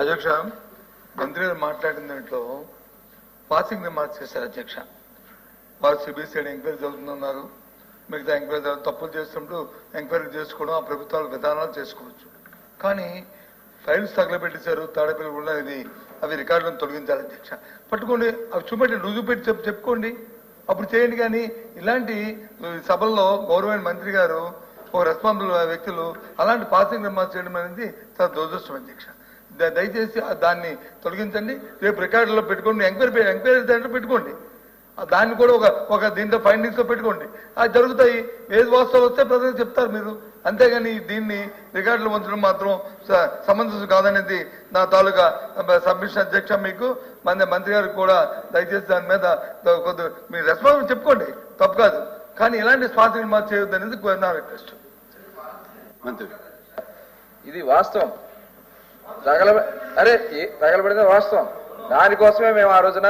అధ్యక్ష, మంత్రి గారు మాట్లాడిన దాంట్లో పాసింగ్ రిమార్క్స్ చేశారు అధ్యక్ష. వారు సిబిసిఐడి ఎంక్వైరీ జరుగుతున్నారు, మిగతా ఎంక్వైరీ తప్పులు చేస్తున్నప్పుడు ఎంక్వైరీ చేసుకోవడం, ఆ ప్రభుత్వాల విధానాలు చేసుకోవచ్చు. కానీ ఫైల్స్ తగలబెట్టేశారు, తాడేపల్లి కూడా ఇది అవి రికార్డులను తొలగించాలి అధ్యక్ష. పట్టుకోండి, అవి చూపెట్టండి, రుజువు పెట్టి చెప్పుకోండి, అప్పుడు చేయండి. కానీ ఇలాంటి సభల్లో గౌరవమైన మంత్రి గారు ఒక రెస్పాన్సిబుల్ వ్యక్తులు అలాంటి పాసింగ్ రిమార్క్స్ చేయడం అనేది చాలా దురదృష్టం అధ్యక్ష. దయచేసి దాన్ని తొలగించండి. రేపు రికార్డులో పెట్టుకోండి, ఎంక్వైరీ దాంట్లో పెట్టుకోండి, దాన్ని కూడా ఒక దీంట్లో ఫైండింగ్స్ లో పెట్టుకోండి. అది జరుగుతాయి. ఏది వాస్తవం వస్తే ప్రజలు చెప్తారు మీరు. అంతేగాని దీన్ని రికార్డులు ఉంచడం మాత్రం సమంజసం కాదనేది నా తాలూకా సబ్మిషన్ అధ్యక్ష. మీకు మంత్రి గారికి కూడా దయచేసి దాని మీద మీరు రెస్పాన్స్ చెప్పుకోండి, తప్పు కాదు. కానీ ఇలాంటి స్పాన్సరింగ్ మార్చి చేయొద్దు అనేది నా రిక్వెస్ట్. మంత్రి, ఇది వాస్తవం, తగలబడిన వాస్తవం. దానికోసమే మేము ఆ రోజున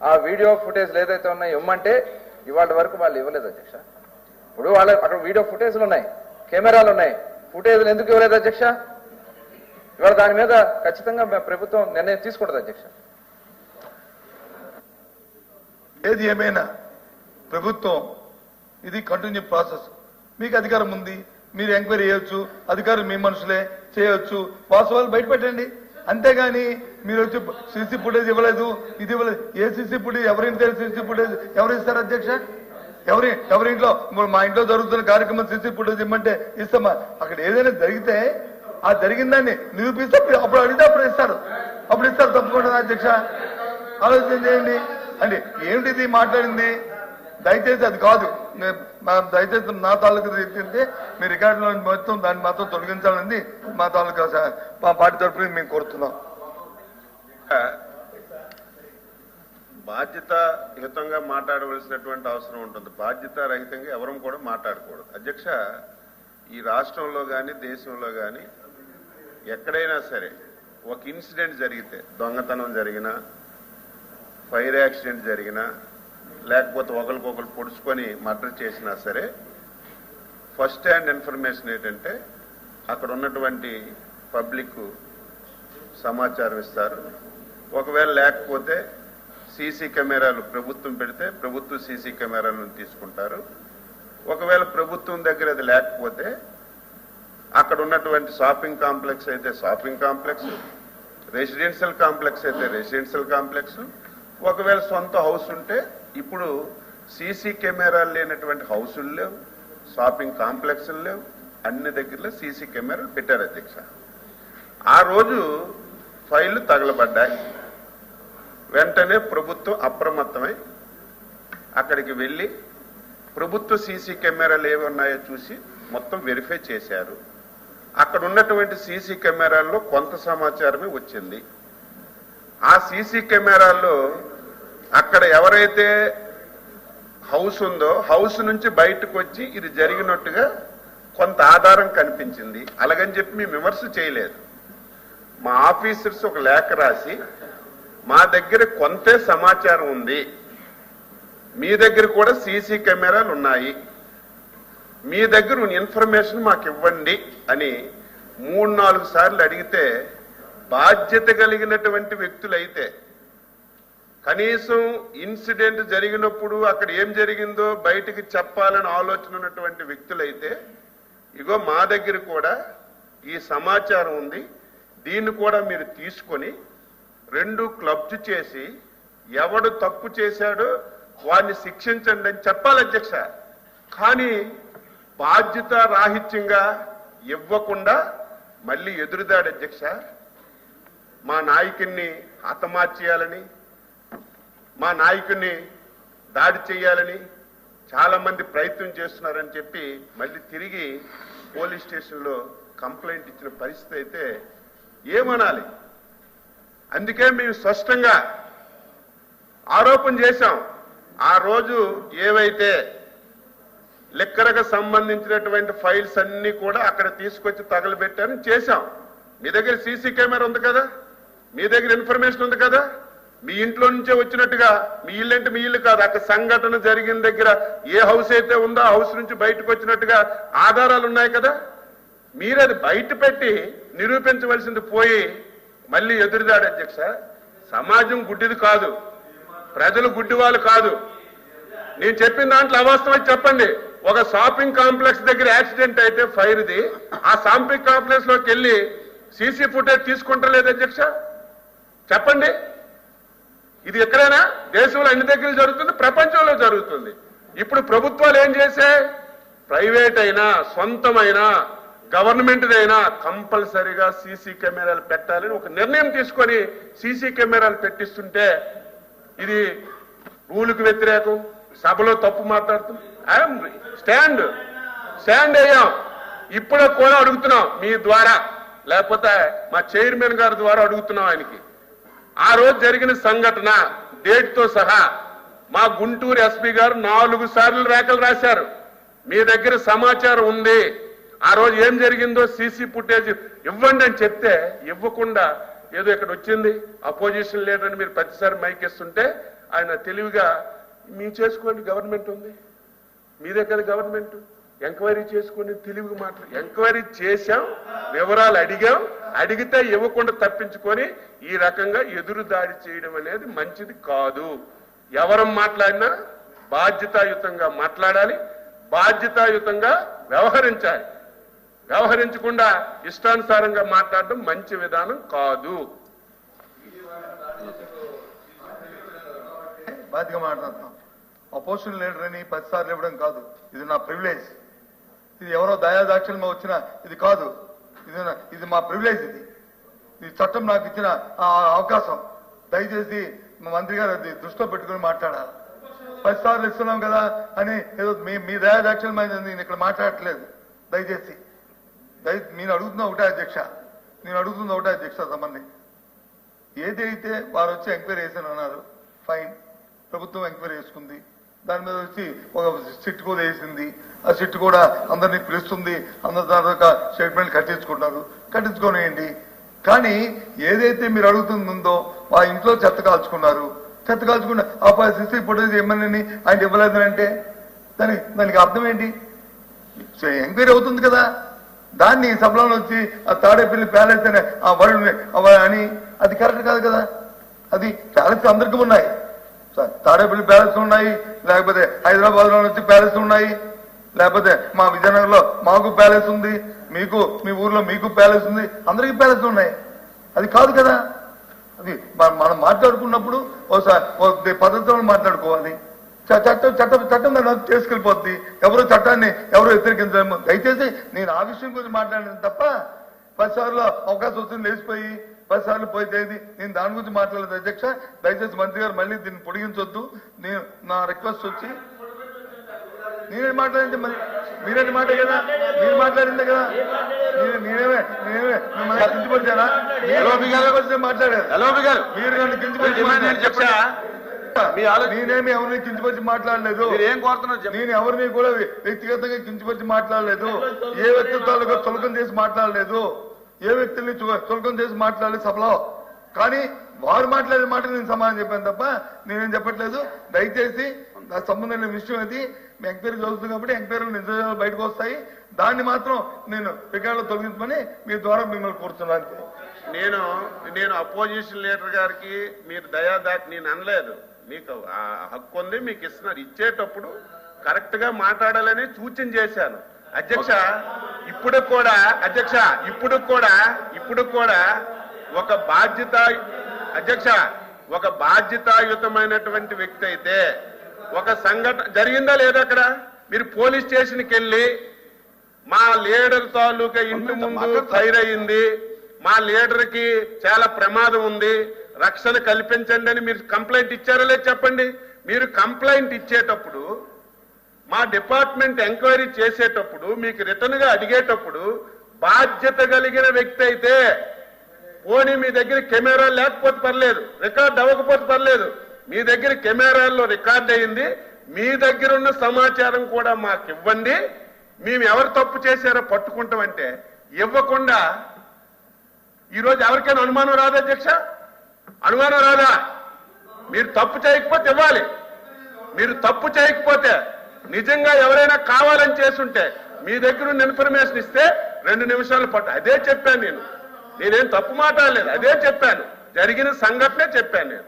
ఆ వీడియో ఫుటేజ్ ఏదైతే ఉన్నాయో ఇవ్వమంటే ఇవాళ వరకు వాళ్ళు ఇవ్వలేదు అధ్యక్ష. ఇప్పుడు వాళ్ళ అక్కడ వీడియో ఫుటేజ్లు ఉన్నాయి, కెమెరాలు ఉన్నాయి, ఫుటేజ్లు ఎందుకు ఇవ్వలేదు అధ్యక్ష? ఇవాళ దాని మీద ఖచ్చితంగా ప్రభుత్వం నిర్ణయం తీసుకుంటుంది అధ్యక్ష. ఏది ఏమైనా ప్రభుత్వం ఇది కంటిన్యూ ప్రాసెస్. మీకు అధికారం ఉంది, మీరు ఎంక్వైరీ చేయొచ్చు, అధికారులు మీ మనుషులే చేయొచ్చు, వాస్తవాలు బయటపెట్టండి. అంతేగాని మీరు వచ్చి సీసీ ఫుటేజ్ ఇవ్వలేదు, ఇది ఇవ్వలేదు. ఏ సీసీ ఫుటేజ్ ఎవరింటి సీసీ ఫుటేజ్ ఎవరు ఇస్తారు అధ్యక్ష? ఎవరింట్లో మా ఇంట్లో జరుగుతున్న కార్యక్రమం సీసీ ఫుటేజ్ ఇమ్మంటే ఇస్తామా? అక్కడ ఏదైనా జరిగితే ఆ జరిగిన దాన్ని నిరూపిస్తే అప్పుడు అడిగితే అప్పుడు ఇస్తారు తప్పకుండా అధ్యక్ష. ఆలోచన చేయండి. అంటే ఏమిటిది మాట్లాడింది? దయచేసి అది కాదు. దయచేసి నా తాలూకా రీతి మీ రికార్డులో మొత్తం దాన్ని మాత్రం తొలగించాలని మా తాలూకా మా పార్టీ తరఫున మేము కోరుతున్నాం. బాధ్యతాయుతంగా మాట్లాడవలసినటువంటి అవసరం ఉంటుంది. బాధ్యత రహితంగా ఎవరం కూడా మాట్లాడకూడదు అధ్యక్ష. ఈ రాష్ట్రంలో కానీ దేశంలో కానీ ఎక్కడైనా సరే ఒక ఇన్సిడెంట్ జరిగితే, దొంగతనం జరిగినా, ఫైర్ యాక్సిడెంట్ జరిగినా, లేకపోతే ఒకరికొకరు పొడుచుకొని మర్డర్ చేసినా సరే ఫస్ట్ హ్యాండ్ ఇన్ఫర్మేషన్ ఏంటంటే అక్కడ ఉన్నటువంటి పబ్లిక్ సమాచారం ఇస్తారు. ఒకవేళ లేకపోతే సీసీ కెమెరాలు ప్రభుత్వం పెడితే ప్రభుత్వ సీసీ కెమెరాలను తీసుకుంటారు. ఒకవేళ ప్రభుత్వం దగ్గర అది లేకపోతే అక్కడ ఉన్నటువంటి షాపింగ్ కాంప్లెక్స్ అయితే షాపింగ్ కాంప్లెక్స్, రెసిడెన్షియల్ కాంప్లెక్స్ అయితే రెసిడెన్షియల్ కాంప్లెక్స్, ఒకవేళ సొంత హౌస్ ఉంటే ఇప్పుడు సీసీ కెమెరాలు లేనటువంటి హౌసులు లేవు, షాపింగ్ కాంప్లెక్స్లు లేవు, అన్ని దగ్గరలో సీసీ కెమెరాలు పెట్టారు అధ్యక్ష. ఆ రోజు ఫైళ్లు తగలబడ్డాయి. వెంటనే ప్రభుత్వం అప్రమత్తమై అక్కడికి వెళ్ళి ప్రభుత్వ సీసీ కెమెరాలు ఏవి ఉన్నాయో చూసి మొత్తం వెరిఫై చేశారు. అక్కడ ఉన్నటువంటి సీసీ కెమెరాల్లో కొంత సమాచారమే వచ్చింది. ఆ సీసీ కెమెరాల్లో అక్కడ ఎవరైతే హౌస్ ఉందో హౌస్ నుంచి బయటకు వచ్చి ఇది జరిగినట్టుగా కొంత ఆధారం కనిపించింది. అలాగని చెప్పి మేము విమర్శ చేయలేదు. మా ఆఫీసర్స్ ఒక లేఖ రాసి మా దగ్గర కొంతే సమాచారం ఉంది, మీ దగ్గర కూడా సీసీ కెమెరాలు ఉన్నాయి, మీ దగ్గర ఇన్ఫర్మేషన్ మాకు ఇవ్వండి అని 3-4 సార్లు అడిగితే బాధ్యత కలిగినటువంటి వ్యక్తులైతే, కనీసం ఇన్సిడెంట్ జరిగినప్పుడు అక్కడ ఏం జరిగిందో బయటికి చెప్పాలని ఆలోచన ఉన్నటువంటి వ్యక్తులైతే ఇగో మా దగ్గర కూడా ఈ సమాచారం ఉంది, దీన్ని కూడా మీరు తీసుకొని 2 క్లబ్స్ చేసి ఎవడు తప్పు చేశాడో వాడిని శిక్షించండి అని చెప్పాలి అధ్యక్ష. కానీ బాధ్యత రాహిత్యంగా ఇవ్వకుండా మళ్ళీ ఎదురుదాడు అధ్యక్ష. మా నాయకుడిని హతమార్చేయాలని, మా నాయకుడిని దాడి చేయాలని చాలా మంది ప్రయత్నం చేస్తున్నారని చెప్పి మళ్ళీ తిరిగి పోలీస్ స్టేషన్లో కంప్లైంట్ ఇచ్చిన పరిస్థితి అయితే ఏమనాలి? అందుకే మేము స్పష్టంగా ఆరోపణ చేశాం. ఆ రోజు ఏవైతే లెక్కరకు సంబంధించినటువంటి ఫైల్స్ అన్ని కూడా అక్కడ తీసుకొచ్చి తగలబెట్టారని చేశాం. మీ దగ్గర సీసీ కెమెరా ఉంది కదా, మీ దగ్గర ఇన్ఫర్మేషన్ ఉంది కదా, మీ ఇంట్లో నుంచే వచ్చినట్టుగా, మీ ఇల్లు అంటే మీ ఇల్లు కాదు, అక్కడ సంఘటన జరిగిన దగ్గర ఏ హౌస్ అయితే ఉందో ఆ హౌస్ నుంచి బయటకు వచ్చినట్టుగా ఆధారాలు ఉన్నాయి కదా, మీరు అది బయట పెట్టి నిరూపించవలసింది పోయి మళ్ళీ ఎదురుదాడు అధ్యక్ష. సమాజం గుడ్డిది కాదు, ప్రజలు గుడ్డి వాళ్ళు కాదు. నేను చెప్పిన దాంట్లో అవాస్తవం చెప్పండి. ఒక షాపింగ్ కాంప్లెక్స్ దగ్గర యాక్సిడెంట్ అయితే ఫైర్ది, ఆ షాపింగ్ కాంప్లెక్స్ లోకి వెళ్ళి సీసీ ఫుటేజ్ తీసుకుంటలేదు అధ్యక్ష. చెప్పండి. ఇది ఎక్కడైనా దేశంలో అన్ని దగ్గర జరుగుతుంది, ప్రపంచంలో జరుగుతుంది. ఇప్పుడు ప్రభుత్వాలు ఏం చేశాయి? ప్రైవేట్ అయినా సొంతమైనా గవర్నమెంట్దైనా కంపల్సరీగా సీసీ కెమెరాలు పెట్టాలని ఒక నిర్ణయం తీసుకొని సీసీ కెమెరాలు పెట్టిస్తుంటే ఇది రూలుకు వ్యతిరేకం, సభలో తప్పు మాట్లాడుతుంది. స్టాండ్ అయ్యాం. ఇప్పుడు కూడా అడుగుతున్నాం మీ ద్వారా, లేకపోతే మా చైర్మన్ గారి ద్వారా అడుగుతున్నాం ఆయనకి. ఆ రోజు జరిగిన సంఘటన డేట్ తో సహా మా గుంటూరు ఎస్పీ గారు 4 సార్లు రేఖలు రాశారు. మీ దగ్గర సమాచారం ఉంది, ఆ రోజు ఏం జరిగిందో సీసీ ఫుటేజ్ ఇవ్వండి అని చెప్తే ఇవ్వకుండా ఏదో ఇక్కడ వచ్చింది అపోజిషన్ లీడర్ అని మీరు ప్రతిసారి మైక్ ఇస్తుంటే ఆయన తెలివిగా మీ చేసుకోండి, గవర్నమెంట్ ఉంది, మీదే కదా గవర్నమెంట్, ఎంక్వైరీ చేసుకుని తెలివిగా మాట్లాడు. ఎంక్వైరీ చేశాం, వివరాలు అడిగాం, అడిగితే ఇవ్వకుండా తప్పించుకొని ఈ రకంగా ఎదురు దాడి చేయడం అనేది మంచిది కాదు. ఎవరు మాట్లాడినా బాధ్యతాయుతంగా మాట్లాడాలి, బాధ్యతాయుతంగా వ్యవహరించాలి. వ్యవహరించకుండా ఇష్టానుసారంగా మాట్లాడడం మంచి విధానం కాదు. బాధ్యతగా మాట్లాడుతున్నాం. అపోజిషన్ లీడర్ అని 10 సార్లు ఇవ్వడం కాదు, ఇది నా ప్రివిలేజ్. ఇది ఎవరో దయాదాక్షిణ్యం వచ్చిన ఇది కాదు, ఇది మా ప్రివిలేజ్. ఇది చట్టం నాకు ఇచ్చిన అవకాశం. దయచేసి మా మంత్రి గారు అది దృష్టిలో పెట్టుకుని మాట్లాడాలి. 10 సార్లు ఇస్తున్నాం కదా అని ఏదో మీ దయాదాక్షిణ్యం నేను ఇక్కడ మాట్లాడట్లేదు. దయచేసి నేను అడుగుతున్నా ఒకటే అధ్యక్ష సంబంధి ఏదైతే వారు వచ్చి ఎంక్వైరీ చేశాను అన్నారు, ఫైన్, ప్రభుత్వం ఎంక్వైరీ చేసుకుంది. దాని మీద వచ్చి ఒక సిట్ కూడా వేసింది. ఆ సిట్ కూడా అందరినీ పిలుస్తుంది, అందరి దాకా స్టేట్మెంట్ కట్టించుకోనియండి. కానీ ఏదైతే మీరు అడుగుతుందో ఆ ఇంట్లో చెత్త కాల్చుకున్న ఆ సిసి ఫుటేజ్ ఇమ్మని ఆయన ఇవ్వలేదు అంటే దానికి అర్థం ఏంటి? ఎంక్వైరీ అవుతుంది కదా, దాన్ని సభలో వచ్చి ఆ తాడేపల్లి ప్యాలెస్ అనే ఆ వరుణ్ అని అది కరెక్ట్ కాదు కదా. అది ప్యాలెస్ అందరికీ ఉన్నాయి, తాడేపల్లి ప్యాలెస్ ఉన్నాయి, లేకపోతే హైదరాబాద్ లో వచ్చి ప్యాలెస్ ఉన్నాయి, లేకపోతే మా విజయనగరంలో మాకు ప్యాలెస్ ఉంది, మీకు మీ ఊర్లో మీకు ప్యాలెస్ ఉంది, అందరికీ ప్యాలెస్ ఉన్నాయి. అది కాదు కదా. అది మనం మాట్లాడుకున్నప్పుడు ఒకసారి పద్ధతిలో మాట్లాడుకోవాలి. చట్టం దాన్ని చేసుకెళ్ళిపోద్ది. చట్టాన్ని ఎవరు వ్యతిరేకించలేము. దయచేసి నేను ఆ విషయం గురించి మాట్లాడాను తప్ప 10 సార్లు అవకాశం వచ్చింది లేచిపోయి 10 సార్లు పోయితేది నేను దాని గురించి మాట్లాడలేదు అధ్యక్ష. దయచేసి మంత్రి గారు మళ్ళీ దీన్ని పొడిగించొద్దు. నేను నా రిక్వెస్ట్ వచ్చి నేనే మాట్లాడింది, మరి మీరేంటి మాట కదా, మీరు మాట్లాడిందే కదా. నేనేమే మిమ్మల్ని కించపరిచానా? మాట్లాడారు మీరు నన్ను కించపరిచి నేనేమి ఎవరిని కించపరిచి మాట్లాడలేదు. నేను ఎవరిని కూడా వ్యక్తిగతంగా కించపరిచి మాట్లాడలేదు. ఏ వ్యక్తిత్వాలకు చులకం చేసి మాట్లాడలేదు, ఏ వ్యక్తుల్ని చులకం చేసి మాట్లాడలేదు సభలో. కానీ వారు మాట్లాడే మాట నేను సమాధానం చెప్పాను తప్ప నేనేం చెప్పట్లేదు. దయచేసి నాకు సంబంధం లేని విషయం అది. మీ ఎంక్వైరీ జరుగుతుంది కాబట్టి ఎంక్వైరీలు నిజాలు బయటకు వస్తాయి. దాన్ని మాత్రం నేను రికార్డులో తొలగించమని మీ ద్వారా మిమ్మల్ని కోరుతున్నాను. నేను అపోజిషన్ లీడర్ గారికి మీరు నేను అనలేదు. మీకు ఆ హక్కు ఉంది, మీకు ఇస్తున్నారు. ఇచ్చేటప్పుడు కరెక్ట్ గా మాట్లాడాలని సూచన చేశాను అధ్యక్ష. ఇప్పుడు కూడా ఒక బాధ్యతాయుతమైనటువంటి వ్యక్తి అయితే ఒక సంఘటన జరిగిందా లేదా అక్కడ మీరు పోలీస్ స్టేషన్కి వెళ్ళి మా లీడర్ తాలూకా ఇంటి ముందు ఫైర్ అయింది, మా లీడర్ కి చాలా ప్రమాదం ఉంది, రక్షణ కల్పించండి అని మీరు కంప్లైంట్ ఇచ్చారో లేదు చెప్పండి. మీరు కంప్లైంట్ ఇచ్చేటప్పుడు మా డిపార్ట్మెంట్ ఎంక్వైరీ చేసేటప్పుడు మీకు రిటర్న్ గా అడిగేటప్పుడు బాధ్యత కలిగిన వ్యక్తి అయితే పోనీ మీ దగ్గర కెమెరా లేకపోతే పర్లేదు, రికార్డ్ అవ్వకపోతే పర్లేదు, మీ దగ్గర కెమెరాల్లో రికార్డ్ అయింది, మీ దగ్గర ఉన్న సమాచారం కూడా మాకు ఇవ్వండి, మేము ఎవరు తప్పు చేశారో పట్టుకుంటామంటే ఇవ్వకుండా ఈరోజు ఎవరికైనా అనుమానం రాదా అధ్యక్ష? అనుమానం రాదా? మీరు తప్పు చేయకపోతే ఇవ్వాలి. మీరు తప్పు చేయకపోతే నిజంగా ఎవరైనా కావాలని చేసుంటే మీ దగ్గర ఉన్న ఇన్ఫర్మేషన్ ఇస్తే 2 నిమిషాలు పట్టు. అదే చెప్పాను నేను. నేనేం తప్పు మాట్లాడలేదు, అదే చెప్పాను, జరిగిన సంఘటనే చెప్పాను నేను.